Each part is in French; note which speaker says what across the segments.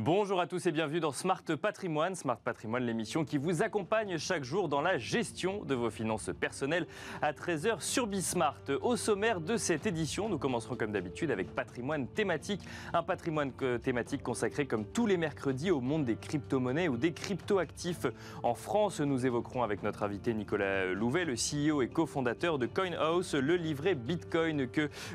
Speaker 1: Bonjour à tous et bienvenue dans Smart Patrimoine. Smart Patrimoine, l'émission qui vous accompagne chaque jour dans la gestion de vos finances personnelles à 13 h sur Bismart. Au sommaire de cette édition, nous commencerons comme d'habitude avec patrimoine thématique. Un patrimoine thématique consacré comme tous les mercredis au monde des crypto-monnaies ou des crypto-actifs. En France, nous évoquerons avec notre invité Nicolas Louvet, le CEO et cofondateur de CoinHouse, le livret Bitcoin,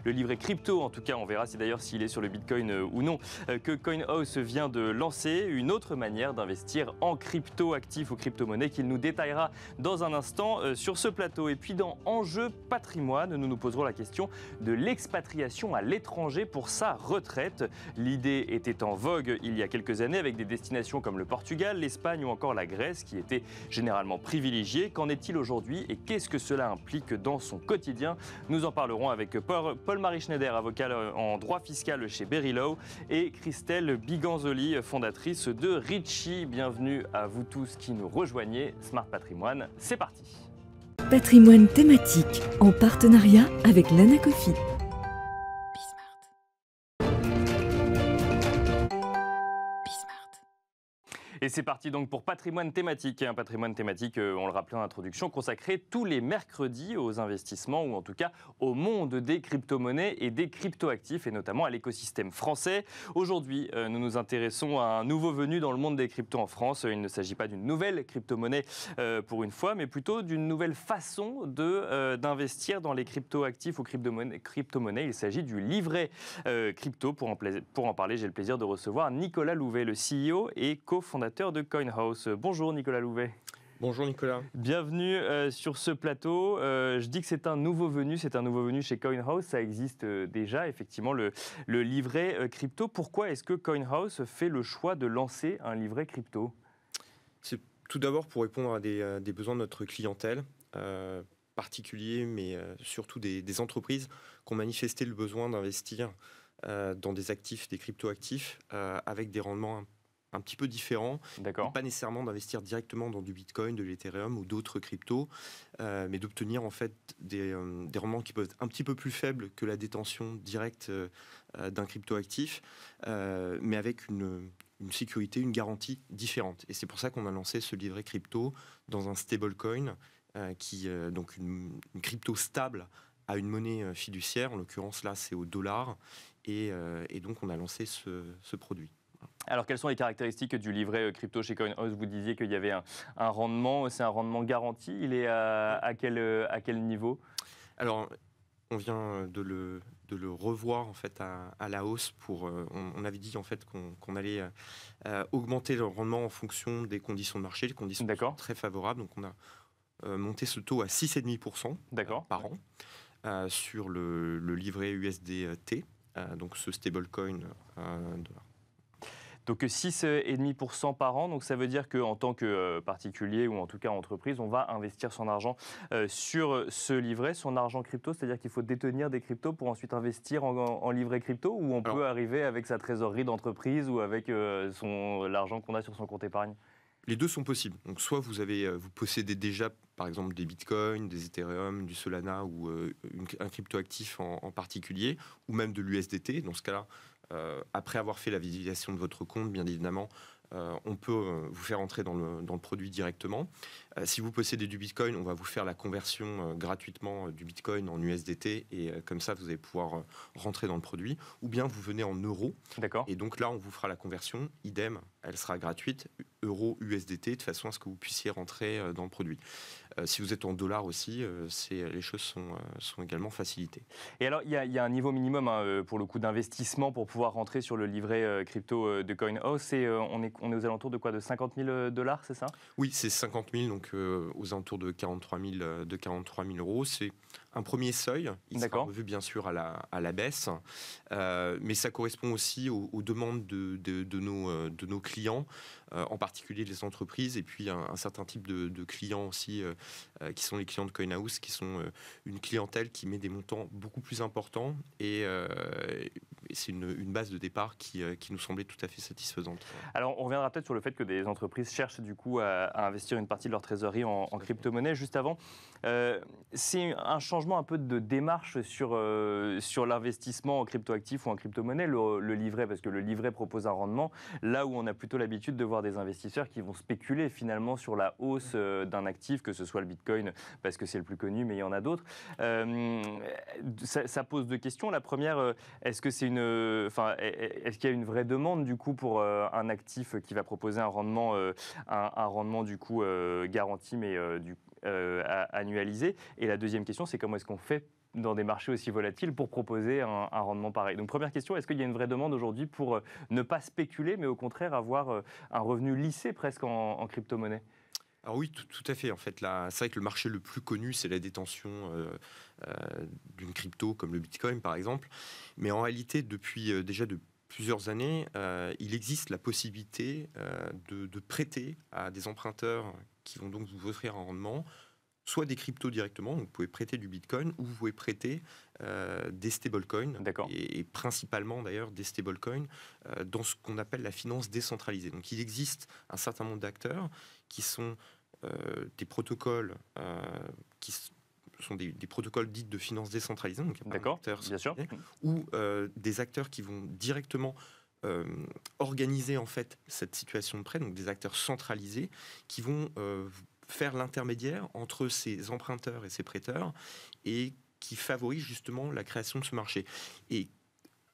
Speaker 1: le livret crypto, en tout cas on verra d'ailleurs s'il est sur le Bitcoin ou non, que CoinHouse vient de lancer, une autre manière d'investir en crypto-actifs ou crypto-monnaies qu'il nous détaillera dans un instant sur ce plateau. Et puis dans Enjeu patrimoine, nous nous poserons la question de l'expatriation à l'étranger pour sa retraite. L'idée était en vogue il y a quelques années avec des destinations comme le Portugal, l'Espagne ou encore la Grèce qui étaient généralement privilégiées. Qu'en est-il aujourd'hui et qu'est-ce que cela implique dans son quotidien? Nous en parlerons avec Paul-Marie Schneider, avocat en droit fiscal chez Berry Law, et Christelle Biganzoli, fondatrice de Ritchie. Bienvenue à vous tous qui nous rejoignez. Smart Patrimoine, c'est parti.
Speaker 2: Patrimoine thématique en partenariat avec l'Anacofi.
Speaker 1: Et c'est parti donc pour patrimoine thématique. Un patrimoine thématique, on le rappelait en introduction, consacré tous les mercredis aux investissements ou en tout cas au monde des crypto-monnaies et des crypto-actifs et notamment à l'écosystème français. Aujourd'hui, nous nous intéressons à un nouveau venu dans le monde des cryptos en France. Il ne s'agit pas d'une nouvelle crypto-monnaie pour une fois, mais plutôt d'une nouvelle façon d'investir dans les crypto-actifs ou crypto-monnaies. Il s'agit du livret crypto. Pour en parler, j'ai le plaisir de recevoir Nicolas Louvet, le CEO et cofondateur de CoinHouse. Bonjour Nicolas Louvet.
Speaker 3: Bonjour Nicolas.
Speaker 1: Bienvenue sur ce plateau. Je dis que c'est un nouveau venu chez CoinHouse. Ça existe déjà, effectivement, le livret crypto. Pourquoi est-ce que CoinHouse fait le choix de lancer un livret crypto?
Speaker 3: C'est tout d'abord pour répondre à des besoins de notre clientèle, particuliers, mais surtout des entreprises qui ont manifesté le besoin d'investir dans des actifs, des crypto-actifs, avec des rendements un petit peu différent, pas nécessairement d'investir directement dans du Bitcoin, de l'Ethereum ou d'autres cryptos, mais d'obtenir en fait des rendements qui peuvent être un petit peu plus faibles que la détention directe d'un crypto-actif, mais avec une sécurité, une garantie différente. Et c'est pour ça qu'on a lancé ce livret crypto dans un stablecoin, donc une crypto stable à une monnaie fiduciaire. En l'occurrence là, c'est au dollar, et donc on a lancé ce produit.
Speaker 1: Alors, quelles sont les caractéristiques du livret crypto chez CoinHouse? Vous disiez qu'il y avait un rendement, c'est un rendement garanti. Il est à quel niveau?
Speaker 3: Alors, on vient de le revoir en fait à la hausse. On avait dit en fait qu'on allait augmenter le rendement en fonction des conditions de marché. Les conditions sont très favorables. Donc, on a monté ce taux à 6,5% par an sur le livret USDT, donc ce stablecoin dollar.
Speaker 1: Donc 6,5% par an, donc ça veut dire qu'en tant que particulier ou en tout cas entreprise, on va investir son argent sur ce livret, son argent crypto, c'est-à-dire qu'il faut détenir des cryptos pour ensuite investir en livret crypto, ou on peut arriver avec sa trésorerie d'entreprise ou avec l'argent qu'on a sur son compte épargne?
Speaker 3: Les deux sont possibles. Donc soit vous possédez déjà par exemple des bitcoins, des ethereum, du solana ou un cryptoactif en particulier, ou même de l'USDT. Dans ce cas-là, après avoir fait la visualisation de votre compte, bien évidemment, on peut vous faire entrer dans le produit directement. Si vous possédez du Bitcoin, on va vous faire la conversion gratuitement du Bitcoin en USDT, et comme ça, vous allez pouvoir rentrer dans le produit. Ou bien vous venez en euros. Et donc là, on vous fera la conversion. Idem, elle sera gratuite, euro USDT, de façon à ce que vous puissiez rentrer dans le produit. Si vous êtes en dollars aussi, les choses sont également facilitées.
Speaker 1: Et alors, il y a un niveau minimum pour le coût d'investissement pour pouvoir rentrer sur le livret crypto de CoinHouse. On est aux alentours de quoi? De 50 000 $, c'est ça?
Speaker 3: Oui, c'est 50 000, donc aux alentours de 43 000 euros. C'est un premier seuil. Il sera revu bien sûr à la baisse, mais ça correspond aussi aux demandes de nos clients, en particulier les entreprises, et puis un certain type de clients aussi, qui sont les clients de CoinHouse, qui sont une clientèle qui met des montants beaucoup plus importants, et c'est une base de départ qui nous semblait tout à fait satisfaisante.
Speaker 1: Alors, on reviendra peut-être sur le fait que des entreprises cherchent du coup à investir une partie de leur trésorerie en crypto-monnaie. Juste avant, C'est un changement un peu de démarche sur l'investissement en cryptoactifs ou en crypto-monnaie, le livret, parce que le livret propose un rendement, là où on a plutôt l'habitude de voir des investisseurs qui vont spéculer finalement sur la hausse d'un actif, que ce soit le Bitcoin, parce que c'est le plus connu, mais il y en a d'autres. Ça pose deux questions. La première, est-ce qu'il y a une vraie demande du coup pour un actif qui va proposer un rendement, du coup garanti, mais annualisé? Et la deuxième question, c'est comment est-ce qu'on fait dans des marchés aussi volatiles pour proposer un rendement pareil? Donc première question, est-ce qu'il y a une vraie demande aujourd'hui pour ne pas spéculer, mais au contraire avoir un revenu lissé presque en crypto-monnaie?
Speaker 3: Alors oui, tout à fait. En fait, là, c'est vrai que le marché le plus connu, c'est la détention d'une crypto comme le Bitcoin, par exemple. Mais en réalité, depuis déjà de plusieurs années, il existe la possibilité de prêter à des emprunteurs qui vont donc vous offrir un rendement, soit des cryptos directement, donc vous pouvez prêter du Bitcoin, ou vous pouvez prêter des stablecoins, et principalement d'ailleurs des stablecoins, dans ce qu'on appelle la finance décentralisée. Donc il existe un certain nombre d'acteurs qui sont des protocoles qui sont des protocoles dits de finance décentralisée, donc il y a pas d'acteurs,
Speaker 1: bien sûr,
Speaker 3: ou des acteurs qui vont directement organiser en fait cette situation de prêt, donc des acteurs centralisés qui vont faire l'intermédiaire entre ces emprunteurs et ces prêteurs et qui favorisent justement la création de ce marché. Et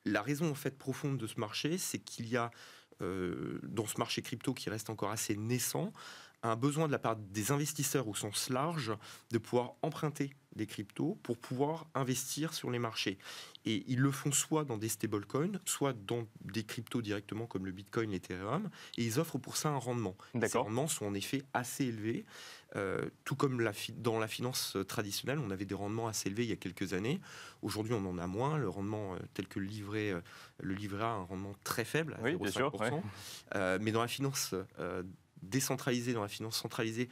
Speaker 3: la raison en fait profonde de ce marché, c'est qu'il y a dans ce marché crypto qui reste encore assez naissant, un besoin de la part des investisseurs au sens large de pouvoir emprunter des cryptos pour pouvoir investir sur les marchés. Et ils le font soit dans des stablecoins, soit dans des cryptos directement comme le Bitcoin, l'Ethereum, et ils offrent pour ça un rendement. Ces rendements sont en effet assez élevés, tout comme dans la finance traditionnelle, on avait des rendements assez élevés il y a quelques années. Aujourd'hui, on en a moins. Le rendement tel que le livret A a un rendement très faible, à 0,5%. Mais dans la finance décentralisée, dans la finance centralisée,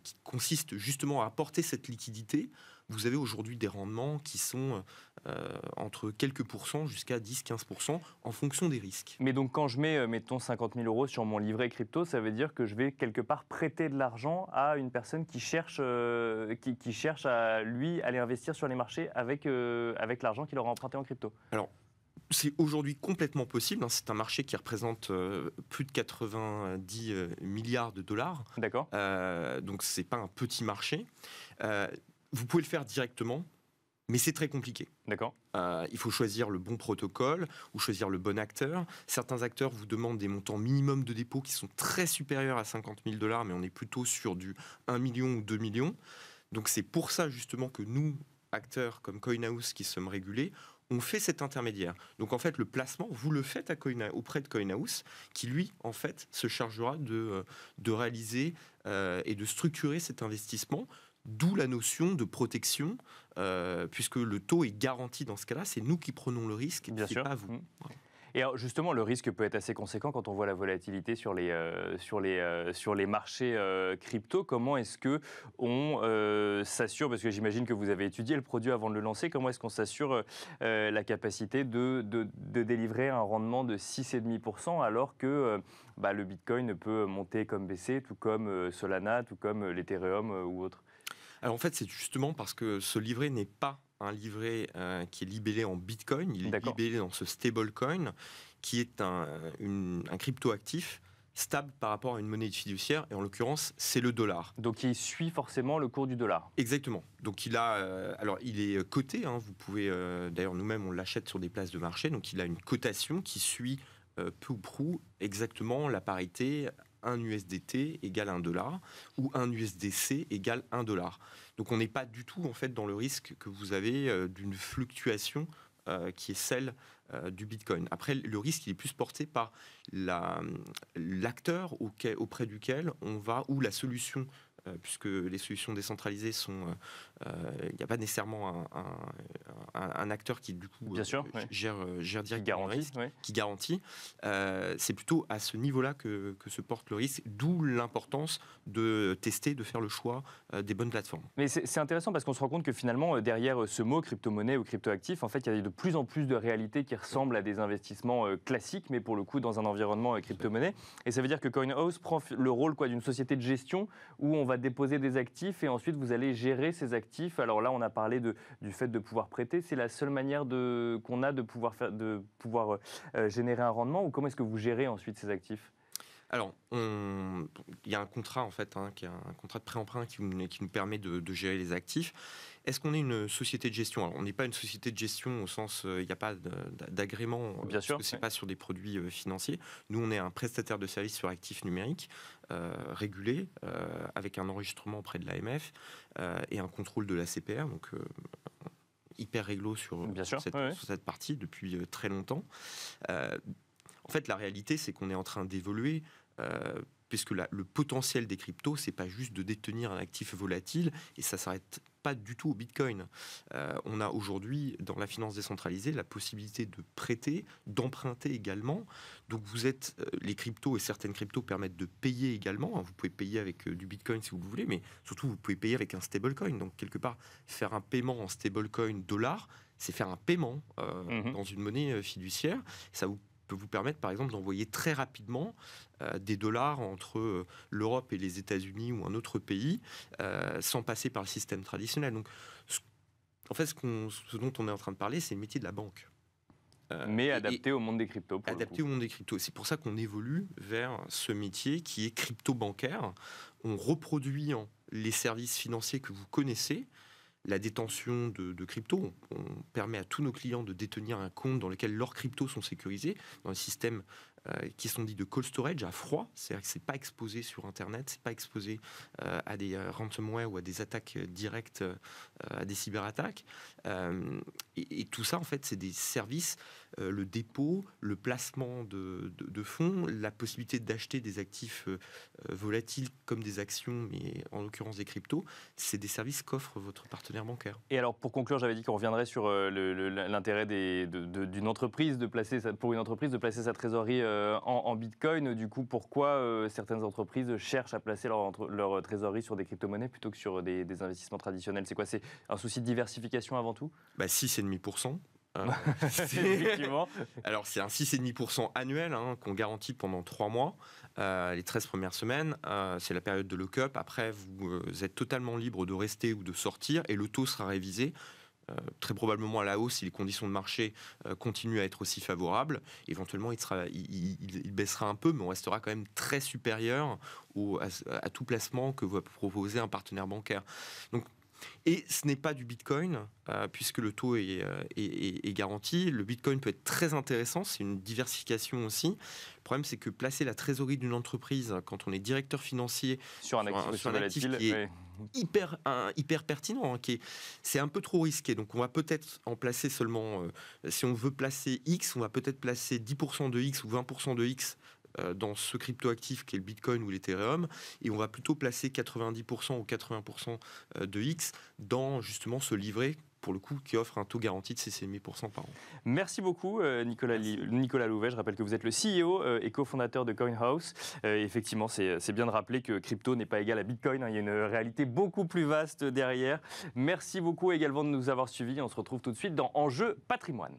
Speaker 3: qui consiste justement à apporter cette liquidité, vous avez aujourd'hui des rendements qui sont entre quelques pourcents jusqu'à 10-15% en fonction des risques.
Speaker 1: Mais donc quand je mets, mettons, 50 000 € sur mon livret crypto, ça veut dire que je vais quelque part prêter de l'argent à une personne qui cherche, qui cherche à, lui, aller investir sur les marchés avec l'argent qu'il aura emprunté en crypto?
Speaker 3: Alors, c'est aujourd'hui complètement possible. C'est un marché qui représente plus de 90 milliards de dollars.
Speaker 1: D'accord.
Speaker 3: Donc, ce n'est pas un petit marché. Vous pouvez le faire directement, mais c'est très compliqué.
Speaker 1: D'accord.
Speaker 3: Il faut choisir le bon protocole ou choisir le bon acteur. Certains acteurs vous demandent des montants minimum de dépôt qui sont très supérieurs à 50 000 $, mais on est plutôt sur du 1 million ou 2 millions. Donc, c'est pour ça justement que nous, acteurs comme CoinHouse qui sommes régulés, on fait cet intermédiaire. Donc en fait, le placement, vous le faites auprès de CoinHouse, qui lui, en fait, se chargera de réaliser et de structurer cet investissement, d'où la notion de protection, puisque le taux est garanti dans ce cas-là, c'est nous qui prenons le risque, c'est pas vous.
Speaker 1: Et alors justement, le risque peut être assez conséquent quand on voit la volatilité sur les marchés crypto. Comment est-ce qu'on s'assure, parce que j'imagine que vous avez étudié le produit avant de le lancer, comment est-ce qu'on s'assure la capacité de délivrer un rendement de 6,5% alors que le Bitcoin peut monter comme baisser, tout comme Solana, tout comme l'Ethereum ou autre?
Speaker 3: Alors en fait, c'est justement parce que ce livret n'est pas un livret qui est libellé en Bitcoin, il est libellé dans ce stablecoin, qui est un crypto-actif stable par rapport à une monnaie fiduciaire, et en l'occurrence, c'est le dollar.
Speaker 1: Donc il suit forcément le cours du dollar.
Speaker 3: Exactement. Donc il est coté, vous pouvez, d'ailleurs nous-mêmes on l'achète sur des places de marché, donc il a une cotation qui suit peu ou prou exactement la parité 1 USDT égale 1 dollar ou 1 USDC égale 1 dollar. Donc on n'est pas du tout en fait dans le risque que vous avez d'une fluctuation qui est celle du Bitcoin. Après, le risque il est plus porté par l'acteur auprès duquel on va, ou la solution, puisque les solutions décentralisées sont... Il n'y a pas nécessairement un acteur qui, du coup, gère directement le risque, qui garantit. C'est plutôt à ce niveau-là que se porte le risque, d'où l'importance de tester, de faire le choix des bonnes plateformes.
Speaker 1: Mais c'est intéressant parce qu'on se rend compte que finalement, derrière ce mot crypto-monnaie ou crypto-actif, en fait, il y a de plus en plus de réalités qui ressemblent à des investissements classiques, mais pour le coup, dans un environnement crypto-monnaie. Et ça veut dire que CoinHouse prend le rôle d'une société de gestion où on va va déposer des actifs et ensuite vous allez gérer ces actifs. Alors là, on a parlé du fait de pouvoir prêter. C'est la seule manière qu'on a de pouvoir générer un rendement, ou comment est-ce que vous gérez ensuite ces actifs ?
Speaker 3: Alors, il y a un contrat en fait, qui est un contrat de prêt-emprunt qui nous permet de gérer les actifs. Est-ce qu'on est une société de gestion ? Alors, on n'est pas une société de gestion au sens, il n'y a pas d'agrément,
Speaker 1: Bien sûr,
Speaker 3: parce que c'est pas sur des produits financiers. Nous, on est un prestataire de services sur actifs numériques régulé, avec un enregistrement auprès de l'AMF et un contrôle de la CPR. Donc hyper réglo sur cette partie depuis très longtemps. En fait, la réalité, c'est qu'on est en train d'évoluer, puisque le potentiel des cryptos, c'est pas juste de détenir un actif volatile, et ça s'arrête pas du tout au Bitcoin. On a aujourd'hui, dans la finance décentralisée, la possibilité de prêter, d'emprunter également. Donc les cryptos et certaines cryptos permettent de payer également. Vous pouvez payer avec du Bitcoin si vous le voulez, mais surtout vous pouvez payer avec un stablecoin. Donc quelque part, faire un paiement en stablecoin dollar, c'est faire un paiement dans une monnaie fiduciaire. Ça peut vous permettre, par exemple, d'envoyer très rapidement des dollars entre l'Europe et les États-Unis ou un autre pays, sans passer par le système traditionnel. Donc, en fait, ce dont on est en train de parler, c'est le métier de la banque.
Speaker 1: Mais adapté au monde des cryptos.
Speaker 3: Adapté au monde des cryptos. C'est pour ça qu'on évolue vers ce métier qui est crypto-bancaire. On reproduit les services financiers que vous connaissez. La détention de crypto, on permet à tous nos clients de détenir un compte dans lequel leurs cryptos sont sécurisés, dans les systèmes qui sont dits de cold storage, à froid, c'est-à-dire que ce n'est pas exposé sur Internet, ce n'est pas exposé à des ransomware ou à des attaques directes, à des cyberattaques. Et tout ça, en fait, c'est des services, le dépôt, le placement de fonds, la possibilité d'acheter des actifs volatiles comme des actions, mais en l'occurrence des cryptos, c'est des services qu'offre votre partenaire bancaire.
Speaker 1: Et alors, pour conclure, j'avais dit qu'on reviendrait sur l'intérêt d'une entreprise de placer sa trésorerie en Bitcoin. Du coup, pourquoi certaines entreprises cherchent à placer leur trésorerie sur des crypto-monnaies plutôt que sur des investissements traditionnels ? C'est quoi ? C'est un souci de diversification avant tout ?
Speaker 3: 6,5%.
Speaker 1: Effectivement.
Speaker 3: Alors, c'est un 6,5% annuel qu'on garantit pendant 3 mois. Les 13 premières semaines, c'est la période de lock-up. Après, vous êtes totalement libre de rester ou de sortir et le taux sera révisé. Très probablement à la hausse si les conditions de marché continuent à être aussi favorables. Éventuellement, il baissera un peu, mais on restera quand même très supérieur à tout placement que va proposer un partenaire bancaire. Donc, et ce n'est pas du Bitcoin, puisque le taux est garanti. Le Bitcoin peut être très intéressant, c'est une diversification aussi. Le problème, c'est que placer la trésorerie d'une entreprise, quand on est directeur financier,
Speaker 1: sur un actif
Speaker 3: qui est hyper pertinent, c'est un peu trop risqué. Donc on va peut-être en placer seulement, si on veut placer X, on va peut-être placer 10% de X ou 20% de X dans ce cryptoactif qui est le Bitcoin ou l'Ethereum, et on va plutôt placer 90% ou 80% de X dans justement ce livret, pour le coup, qui offre un taux garanti de 6,5% par an.
Speaker 1: Merci beaucoup, Nicolas Louvet. Je rappelle que vous êtes le CEO et cofondateur de CoinHouse. Effectivement, c'est bien de rappeler que crypto n'est pas égal à Bitcoin. Il y a une réalité beaucoup plus vaste derrière. Merci beaucoup également de nous avoir suivis. On se retrouve tout de suite dans Enjeu Patrimoine.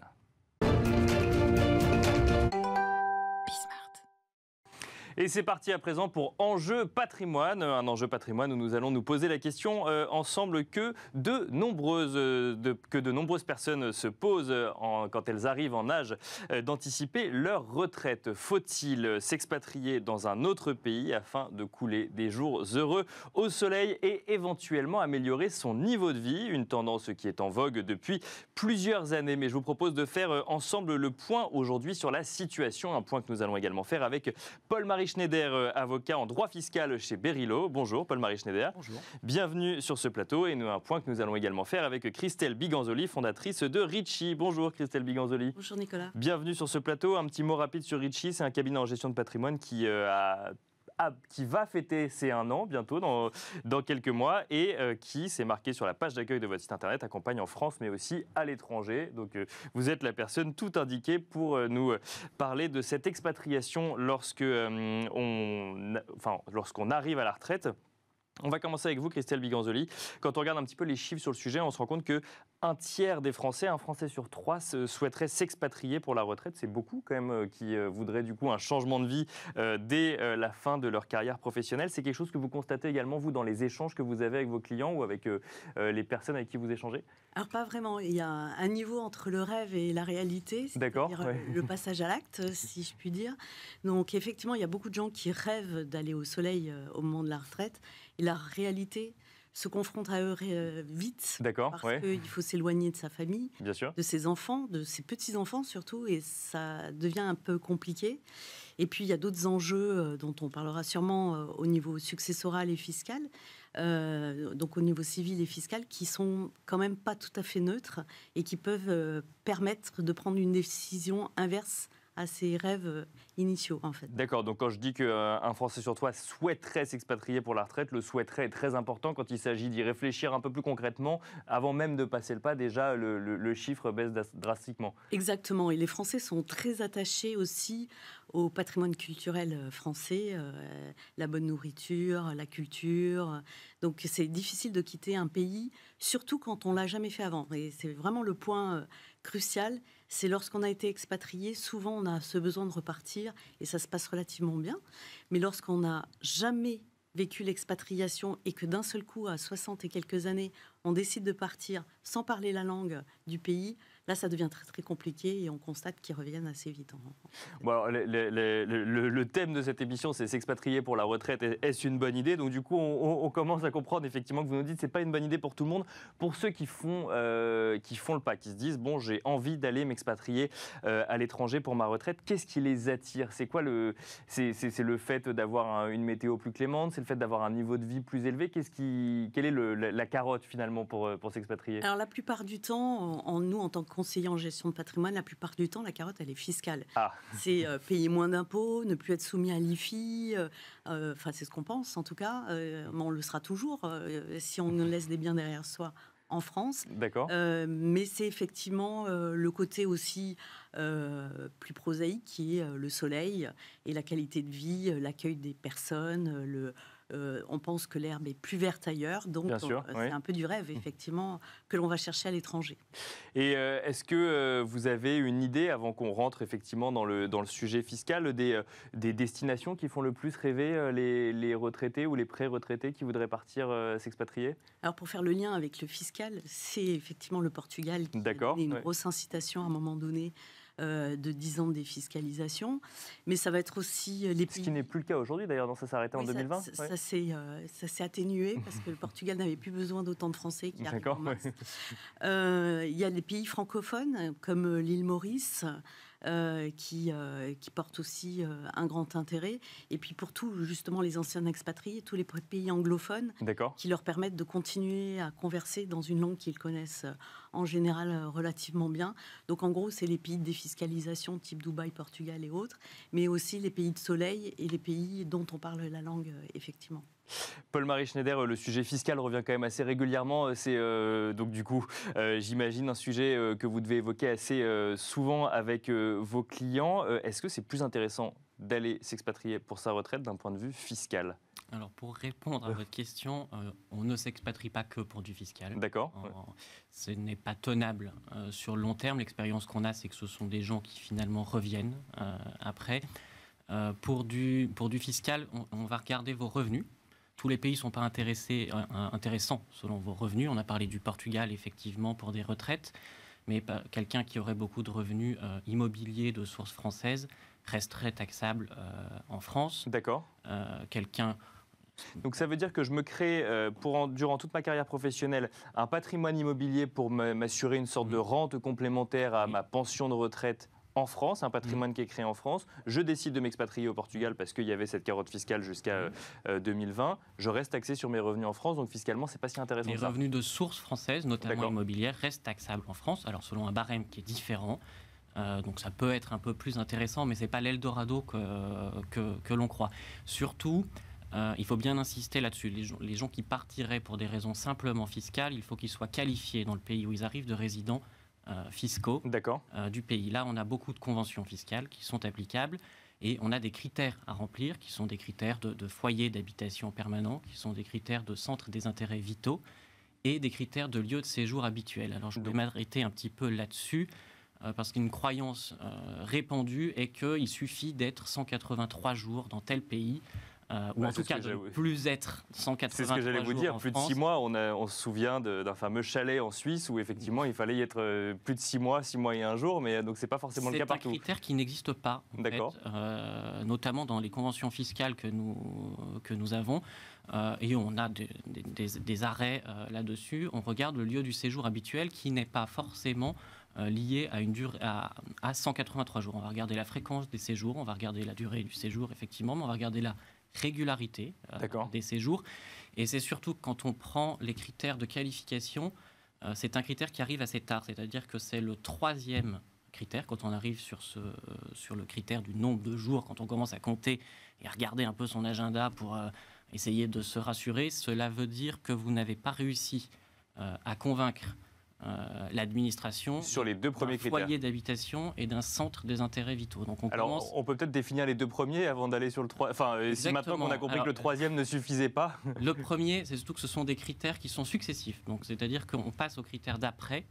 Speaker 1: Et c'est parti à présent pour Enjeu Patrimoine, un enjeu patrimoine où nous allons nous poser la question ensemble que de nombreuses personnes se posent quand elles arrivent en âge d'anticiper leur retraite. Faut-il s'expatrier dans un autre pays afin de couler des jours heureux au soleil et éventuellement améliorer son niveau de vie? Une tendance qui est en vogue depuis plusieurs années. Mais je vous propose de faire ensemble le point aujourd'hui sur la situation, un point que nous allons également faire avec Paul-Marie Schneider, avocat en droit fiscal chez Berilo. Bonjour Paul-Marie Schneider.
Speaker 4: Bonjour.
Speaker 1: Bienvenue sur ce plateau et un point que nous allons également faire avec Christelle Biganzoli, fondatrice de Ritchie. Bonjour Christelle Biganzoli.
Speaker 4: Bonjour Nicolas.
Speaker 1: Bienvenue sur ce plateau. Un petit mot rapide sur Ritchie, c'est un cabinet en gestion de patrimoine qui va fêter ses 1 an bientôt, dans quelques mois, et qui s'est marqué sur la page d'accueil de votre site internet, accompagne en France mais aussi à l'étranger. Donc vous êtes la personne tout indiquée pour nous parler de cette expatriation lorsqu'on arrive à la retraite. On va commencer avec vous, Christelle Biganzoli. Quand on regarde un petit peu les chiffres sur le sujet, on se rend compte que un tiers des Français, un Français sur 3, souhaiterait s'expatrier pour la retraite. C'est beaucoup quand même qui voudraient du coup un changement de vie dès la fin de leur carrière professionnelle. C'est quelque chose que vous constatez également, vous, dans les échanges que vous avez avec vos clients ou avec les personnes avec qui vous échangez?
Speaker 4: Alors pas vraiment, il y a un niveau entre le rêve et la réalité,
Speaker 1: D'accord,
Speaker 4: c'est-à-dire le passage à l'acte, si je puis dire. Donc effectivement, il y a beaucoup de gens qui rêvent d'aller au soleil au moment de la retraite, et la réalité se confronte à eux vite, parce qu'il faut s'éloigner de sa famille,
Speaker 1: bien sûr,
Speaker 4: de ses enfants, de ses petits-enfants surtout, et ça devient un peu compliqué. Et puis il y a d'autres enjeux dont on parlera sûrement au niveau successoral et fiscal, donc au niveau civil et fiscal, qui sont quand même pas tout à fait neutres et qui peuvent permettre de prendre une décision inverse à ses rêves initiaux, en fait.
Speaker 1: D'accord, donc quand je dis qu'un Français sur 3 souhaiterait s'expatrier pour la retraite, le souhaiterait est très important quand il s'agit d'y réfléchir un peu plus concrètement. Avant même de passer le pas, déjà, le chiffre baisse drastiquement.
Speaker 4: Exactement, et les Français sont très attachés aussi au patrimoine culturel français, la bonne nourriture, la culture. Donc c'est difficile de quitter un pays, surtout quand on ne l'a jamais fait avant. Et c'est vraiment le point crucial, c'est lorsqu'on a été expatrié, souvent on a ce besoin de repartir et ça se passe relativement bien. Mais lorsqu'on n'a jamais vécu l'expatriation et que d'un seul coup, à 60 et quelques années, on décide de partir sans parler la langue du pays, là, ça devient très, très compliqué et on constate qu'ils reviennent assez vite.
Speaker 1: Bon, alors, le thème de cette émission, c'est s'expatrier pour la retraite. Est-ce une bonne idée? Donc, du coup, on commence à comprendre effectivement que vous nous dites que ce n'est pas une bonne idée pour tout le monde. Pour ceux qui font le pas, qui se disent, bon, j'ai envie d'aller m'expatrier à l'étranger pour ma retraite, qu'est-ce qui les attire? C'est quoi c'est le fait d'avoir une météo plus clémente? C'est le fait d'avoir un niveau de vie plus élevé? Quelle est la carotte finalement pour s'expatrier?
Speaker 4: Alors, la plupart du temps, nous, en tant que conseiller en gestion de patrimoine, la plupart du temps, la carotte, elle est fiscale. C'est payer moins d'impôts, ne plus être soumis à l'IFI. Enfin, c'est ce qu'on pense, en tout cas. Mais on le sera toujours si on laisse des biens derrière soi en France.
Speaker 1: D'accord.
Speaker 4: Mais c'est effectivement le côté aussi plus prosaïque qui est le soleil et la qualité de vie, l'accueil des personnes, on pense que l'herbe est plus verte ailleurs, donc c'est un peu du rêve, effectivement, que l'on va chercher à l'étranger.
Speaker 1: Et est-ce que vous avez une idée, avant qu'on rentre effectivement dans le sujet fiscal, des destinations qui font le plus rêver les retraités ou les pré-retraités qui voudraient partir s'expatrier?
Speaker 4: Alors, pour faire le lien avec le fiscal, c'est effectivement le Portugal qui a donné une grosse incitation à un moment donné de 10 ans de défiscalisation, mais ça va être aussi les pays...
Speaker 1: Ce qui n'est plus le cas aujourd'hui, d'ailleurs, ça s'est arrêté en 2020.
Speaker 4: Ça s'est atténué parce que le Portugal n'avait plus besoin d'autant de Français qui arrivent en mars. Il y a les pays francophones, comme l'île Maurice, qui portent aussi un grand intérêt. Et puis pour tous, justement, les anciens expatriés, tous les pays anglophones, qui leur permettent de continuer à converser dans une langue qu'ils connaissent en général relativement bien. Donc en gros, c'est les pays de défiscalisation type Dubaï, Portugal et autres, mais aussi les pays de soleil et les pays dont on parle la langue, effectivement.
Speaker 1: Paul-Marie Schneider, le sujet fiscal revient quand même assez régulièrement. C'est donc du coup, j'imagine, un sujet que vous devez évoquer assez souvent avec vos clients. Est-ce que c'est plus intéressant d'aller s'expatrier pour sa retraite d'un point de vue fiscal?
Speaker 5: Alors, pour répondre à votre question, on ne s'expatrie pas que pour du fiscal.
Speaker 1: D'accord.
Speaker 5: Ce n'est pas tenable sur le long terme. L'expérience qu'on a, c'est que ce sont des gens qui finalement reviennent après. Pour du fiscal, on va regarder vos revenus. Tous les pays ne sont pas intéressants selon vos revenus. On a parlé du Portugal, effectivement, pour des retraites. Mais quelqu'un qui aurait beaucoup de revenus immobiliers de source française resterait taxable en France.
Speaker 1: D'accord. Donc ça veut dire que je me crée, durant toute ma carrière professionnelle, un patrimoine immobilier pour m'assurer une sorte de rente complémentaire à ma pension de retraite en France, un patrimoine qui est créé en France. Je décide de m'expatrier au Portugal parce qu'il y avait cette carotte fiscale jusqu'à 2020. Je reste taxé sur mes revenus en France, donc fiscalement, c'est pas si intéressant.
Speaker 5: Les revenus de source française, notamment immobilière, restent taxables en France, alors selon un barème qui est différent. Donc ça peut être un peu plus intéressant, mais c'est pas l'Eldorado que l'on croit. Surtout, il faut bien insister là-dessus. Les gens qui partiraient pour des raisons simplement fiscales, il faut qu'ils soient qualifiés dans le pays où ils arrivent de résidents fiscaux du pays. Là, on a beaucoup de conventions fiscales qui sont applicables Et on a des critères à remplir, qui sont des critères de foyer d'habitation permanent, qui sont des critères de centre des intérêts vitaux, et des critères de lieu de séjour habituel. Alors je vais m'arrêter un petit peu là-dessus, parce qu'une croyance répandue est qu'il suffit d'être 183 jours dans tel pays, ou en tout cas de ne plus être 183 jours.
Speaker 1: C'est ce que j'allais vous dire, plus de 6 mois. On se souvient d'un fameux chalet en Suisse où effectivement il fallait y être plus de 6 mois et 1 jour, mais donc c'est pas forcément le cas partout.
Speaker 5: C'est un critère qui n'existe pas, notamment dans les conventions fiscales que nous avons, et on a des arrêts là-dessus. On regarde le lieu du séjour habituel qui n'est pas forcément lié à une durée à 183 jours. On va regarder la fréquence des séjours, on va regarder la durée du séjour effectivement, mais on va regarder la régularité des séjours. Et c'est surtout quand on prend les critères de qualification, c'est un critère qui arrive assez tard, c'est-à-dire que c'est le 3e critère, quand on arrive sur le critère du nombre de jours, quand on commence à compter et à regarder un peu son agenda pour essayer de se rassurer, cela veut dire que vous n'avez pas réussi à convaincre l'administration
Speaker 1: sur les 2 premiers critères,
Speaker 5: foyer d'habitation et d'un centre des intérêts vitaux. Donc
Speaker 1: on peut peut-être définir les 2 premiers avant d'aller sur le 3. Enfin, si maintenant qu'on a compris que le 3e ne suffisait pas.
Speaker 5: Le premier, c'est surtout que ce sont des critères qui sont successifs. Donc, c'est-à-dire qu'on passe aux critères d'après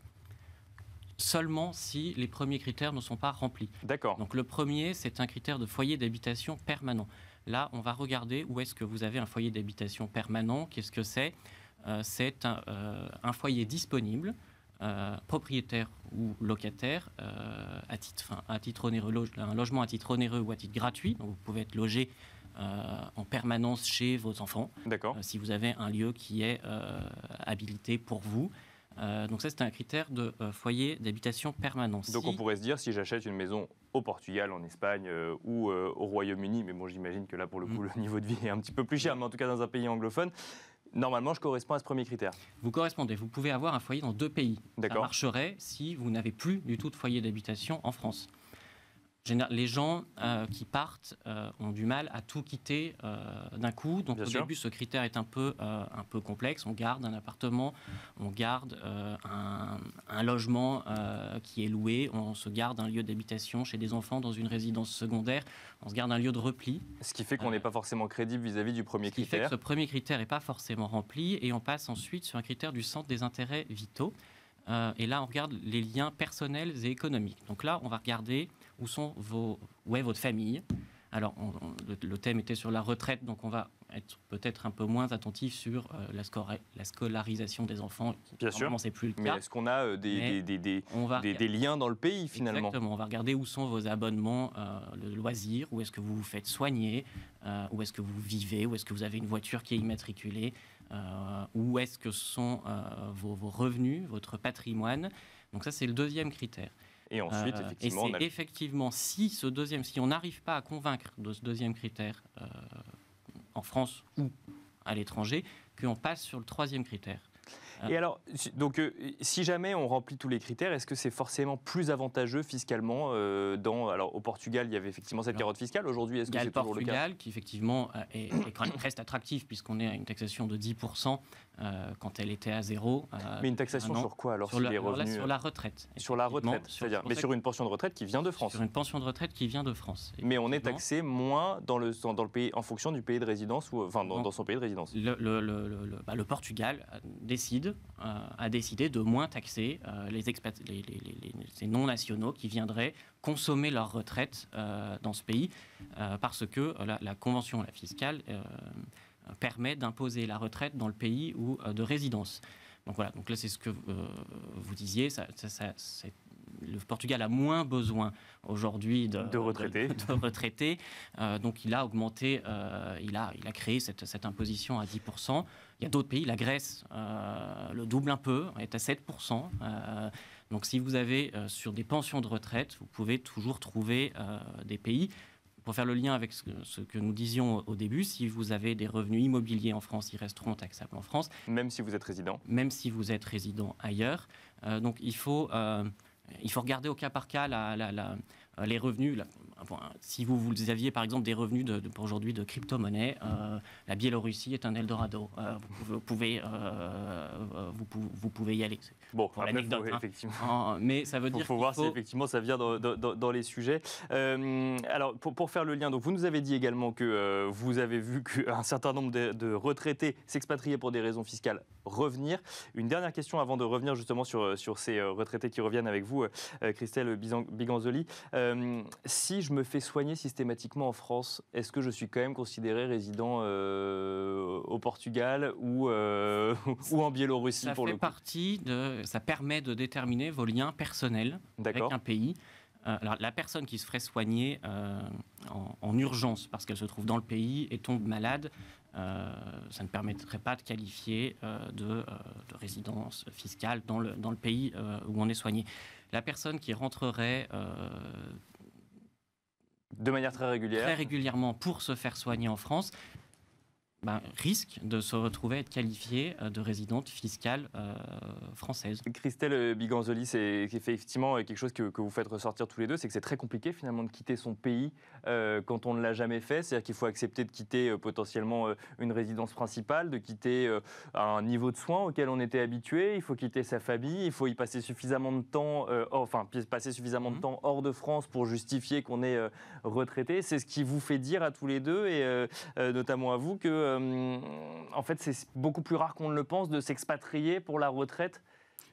Speaker 5: seulement si les premiers critères ne sont pas remplis.
Speaker 1: D'accord.
Speaker 5: Donc, le premier, c'est un critère de foyer d'habitation permanent. Là, on va regarder où est-ce que vous avez un foyer d'habitation permanent. Qu'est-ce que c'est ? C'est un foyer disponible, propriétaire ou locataire, à titre onéreux, un logement à titre onéreux ou à titre gratuit. Donc vous pouvez être logé en permanence chez vos enfants, si vous avez un lieu qui est habilité pour vous. Donc ça, c'est un critère de foyer d'habitation permanent.
Speaker 1: Donc on pourrait se dire, si j'achète une maison au Portugal, en Espagne ou au Royaume-Uni, mais bon, j'imagine que là, pour le coup, le niveau de vie est un petit peu plus cher, mais en tout cas dans un pays anglophone, normalement, je corresponds à ce premier critère.
Speaker 5: Vous correspondez. Vous pouvez avoir un foyer dans 2 pays. Ça
Speaker 1: D'accord.
Speaker 5: marcherait si vous n'avez plus du tout de foyer d'habitation en France. Les gens qui partent ont du mal à tout quitter d'un coup. Donc au début, ce critère est un peu complexe. On garde un appartement, on garde un logement qui est loué, on se garde un lieu d'habitation chez des enfants dans une résidence secondaire, on se garde un lieu de repli.
Speaker 1: Ce qui fait qu'on n'est pas forcément crédible vis-à-vis du premier critère.
Speaker 5: Ce qui fait que ce premier critère n'est pas forcément rempli, et on passe ensuite sur un critère du centre des intérêts vitaux. Et là, on regarde les liens personnels et économiques. Donc là, on va regarder où est votre famille. Alors, le thème était sur la retraite, donc on va être peut-être un peu moins attentif sur la scolarisation des enfants.
Speaker 1: Bien sûr,
Speaker 5: c'est plus le cas.
Speaker 1: Mais est-ce qu'on a des liens dans le pays, finalement ?
Speaker 5: Exactement, on va regarder où sont vos abonnements de loisirs, où est-ce que vous vous faites soigner, où est-ce que vous vivez, où est-ce que vous avez une voiture qui est immatriculée, où est-ce que sont vos revenus, votre patrimoine. Donc ça, c'est le 2e critère.
Speaker 1: Et ensuite,
Speaker 5: effectivement, si on n'arrive pas à convaincre de ce 2e critère en France ou à l'étranger, qu'on passe sur le 3e critère.
Speaker 1: Et alors, donc, si jamais on remplit tous les critères, est-ce que c'est forcément plus avantageux fiscalement alors, au Portugal, il y avait effectivement cette carotte fiscale. Aujourd'hui, est-ce que c'est toujours le cas ?
Speaker 5: Il y a le Portugal qui, effectivement, reste attractif, puisqu'on est à une taxation de 10% quand elle était à 0.
Speaker 1: Mais une taxation sur quoi alors,
Speaker 5: sur la retraite.
Speaker 1: Sur la retraite, c'est-à-dire, mais sur une pension de retraite qui vient de France.
Speaker 5: Sur une pension de retraite qui vient de France. Mais
Speaker 1: on est taxé moins dans le pays, en fonction du pays de résidence, ou enfin dans son pays de résidence.
Speaker 5: Le Portugal a décidé de moins taxer ces non-nationaux qui viendraient consommer leur retraite dans ce pays, parce que la convention fiscale permet d'imposer la retraite dans le pays de résidence. Donc voilà, donc là c'est ce que vous disiez, le Portugal a moins besoin aujourd'hui de retraités. Donc il a augmenté, il a créé cette imposition à 10%. Il y a d'autres pays, la Grèce le double un peu, est à 7%. Donc si vous avez sur des pensions de retraite, vous pouvez toujours trouver des pays. Pour faire le lien avec ce que nous disions au début, si vous avez des revenus immobiliers en France, ils resteront taxables en France.
Speaker 1: Même si vous êtes résident.
Speaker 5: Même si vous êtes résident ailleurs. Donc il faut regarder au cas par cas les revenus. si vous aviez par exemple des revenus pour aujourd'hui de crypto-monnaie, la Biélorussie est un Eldorado. Vous pouvez y aller.
Speaker 1: Bon,
Speaker 5: pour l'anecdote,
Speaker 1: effectivement.
Speaker 5: Mais ça veut dire
Speaker 1: qu'il faut voir si effectivement ça vient dans les sujets. Alors, pour faire le lien, donc vous nous avez dit également que vous avez vu qu'un certain nombre de retraités s'expatriaient pour des raisons fiscales revenir. Une dernière question avant de revenir justement sur ces retraités qui reviennent avec vous, Christelle Biganzoli. Si je me fais soigner systématiquement en France, est-ce que je suis quand même considéré résident au Portugal ou en Biélorussie pour le coup ?
Speaker 5: Ça permet de déterminer vos liens personnels avec un pays. Alors, la personne qui se ferait soigner en urgence parce qu'elle se trouve dans le pays et tombe malade, ça ne permettrait pas de qualifier de résidence fiscale dans le pays où on est soigné. La personne qui rentrerait
Speaker 1: de manière très
Speaker 5: régulièrement pour se faire soigner en France, risque de se retrouver à être qualifiée de résidente fiscale française.
Speaker 1: Christelle Biganzoli, c'est effectivement quelque chose que vous faites ressortir tous les deux, c'est que c'est très compliqué finalement de quitter son pays quand on ne l'a jamais fait. C'est-à-dire qu'il faut accepter de quitter potentiellement une résidence principale, de quitter un niveau de soins auquel on était habitué, il faut quitter sa famille, il faut y passer suffisamment de temps, de temps hors de France pour justifier qu'on est retraité. C'est ce qui vous fait dire à tous les deux, et notamment à vous, que en fait, c'est beaucoup plus rare qu'on ne le pense de s'expatrier pour la retraite.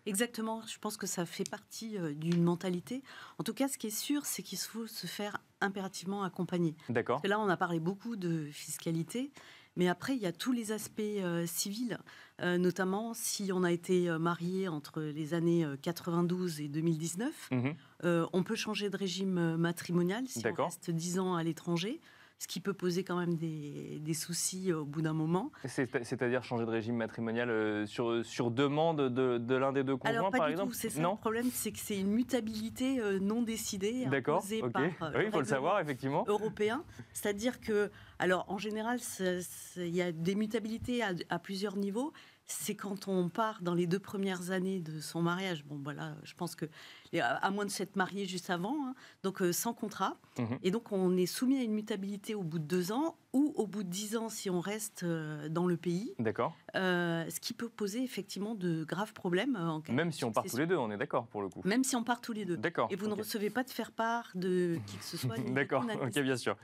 Speaker 4: Exactement, je pense que ça fait partie d'une mentalité. En tout cas, ce qui est sûr, c'est qu'il faut se faire impérativement accompagner.
Speaker 1: D'accord.
Speaker 4: Parce que là, on a parlé beaucoup de fiscalité, mais après, il y a tous les aspects civils, notamment si on a été marié entre les années 92 et 2019. On peut changer de régime matrimonial si on reste 10 ans à l'étranger, ce qui peut poser quand même des soucis au bout d'un moment.
Speaker 1: C'est-à-dire changer de régime matrimonial sur demande de l'un des deux conjoints, par exemple ?
Speaker 4: C'est ça le problème, c'est que c'est une mutabilité non décidée, imposée par
Speaker 1: il faut le savoir, effectivement.
Speaker 4: Européen. C'est-à-dire que, alors en général, il y a des mutabilités à plusieurs niveaux. C'est quand on part dans les 2 premières années de son mariage. Bon, voilà, je pense que, à moins de s'être marié juste avant, donc sans contrat. Et donc, on est soumis à une mutabilité au bout de 2 ans ou au bout de 10 ans si on reste dans le pays.
Speaker 1: D'accord.
Speaker 4: Ce qui peut poser effectivement de graves problèmes.
Speaker 1: Même si on part tous les deux, on est d'accord pour le coup.
Speaker 4: Même si on part tous les deux.
Speaker 1: D'accord.
Speaker 4: Et vous ne recevez pas de faire-part de qui que ce soit.
Speaker 1: D'accord, ok, bien sûr.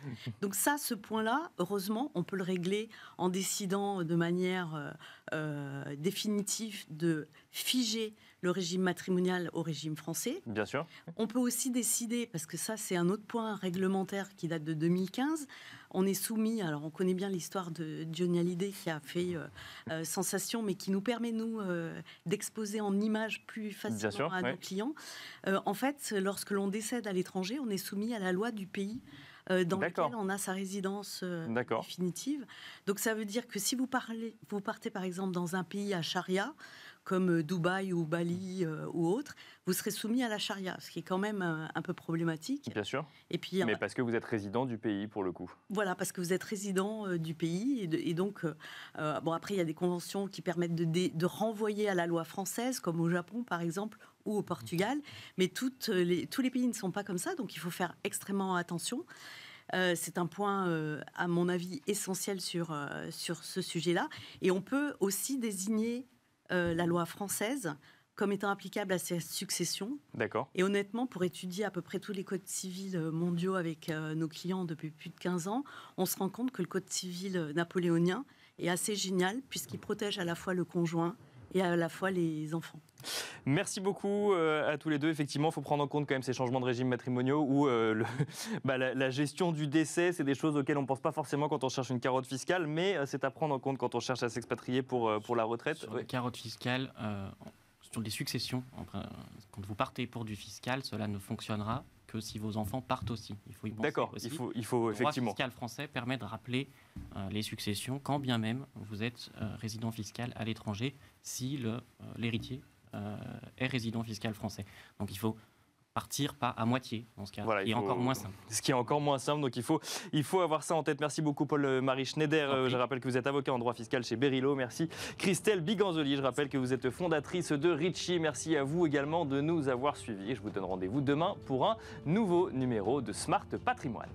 Speaker 4: Donc ça, ce point-là, heureusement, on peut le régler en décidant de manière définitive de figer le régime matrimonial au régime français.
Speaker 1: Bien sûr.
Speaker 4: On peut aussi décider, parce que ça c'est un autre point réglementaire qui date de 2015, on est soumis, alors on connaît bien l'histoire de Johnny Hallyday qui a fait sensation, mais qui nous permet, nous, d'exposer en images plus facilement à nos clients. En fait, lorsque l'on décède à l'étranger, on est soumis à la loi du pays dans lequel on a sa résidence définitive. Donc ça veut dire que si vous partez par exemple dans un pays à charia, comme Dubaï ou Bali ou autre, vous serez soumis à la charia, ce qui est quand même un peu problématique.
Speaker 1: Bien sûr.
Speaker 4: Et puis,
Speaker 1: mais parce que vous êtes résident du pays, pour le coup.
Speaker 4: Voilà, parce que vous êtes résident du pays. Et donc, après, il y a des conventions qui permettent de renvoyer à la loi française, comme au Japon, par exemple, ou au Portugal. Mais tous les pays ne sont pas comme ça, donc il faut faire extrêmement attention. C'est un point, à mon avis, essentiel sur ce sujet-là. Et on peut aussi désigner la loi française comme étant applicable à ces successions.
Speaker 1: D'accord.
Speaker 4: Et honnêtement, pour étudier à peu près tous les codes civils mondiaux avec nos clients depuis plus de 15 ans, on se rend compte que le code civil napoléonien est assez génial puisqu'il protège à la fois le conjoint et à la fois les enfants.
Speaker 1: Merci beaucoup à tous les deux. Effectivement, il faut prendre en compte quand même ces changements de régime matrimoniaux où la gestion du décès, c'est des choses auxquelles on ne pense pas forcément quand on cherche une carotte fiscale, mais c'est à prendre en compte quand on cherche à s'expatrier pour la retraite.
Speaker 5: Sur la carotte fiscale, sur les successions, quand vous partez pour du fiscal, cela ne fonctionnera que si vos enfants partent aussi. Il faut y penser.
Speaker 1: D'accord,
Speaker 5: aussi.
Speaker 1: il faut effectivement.
Speaker 5: Le droit fiscal français permet de rappeler les successions, quand bien même vous êtes résident fiscal à l'étranger, si l'héritier est résident fiscal français. Donc il faut partir pas à moitié, dans ce cas,
Speaker 1: Voilà,
Speaker 5: qui est encore moins simple.
Speaker 1: Ce qui est encore moins simple, donc il faut avoir ça en tête. Merci beaucoup Paul-Marie Schneider. Je rappelle que vous êtes avocat en droit fiscal chez Berilo. Merci Christelle Biganzoli. Je rappelle que vous êtes fondatrice de Ritchie. Merci à vous également de nous avoir suivis. Je vous donne rendez-vous demain pour un nouveau numéro de Smart Patrimoine.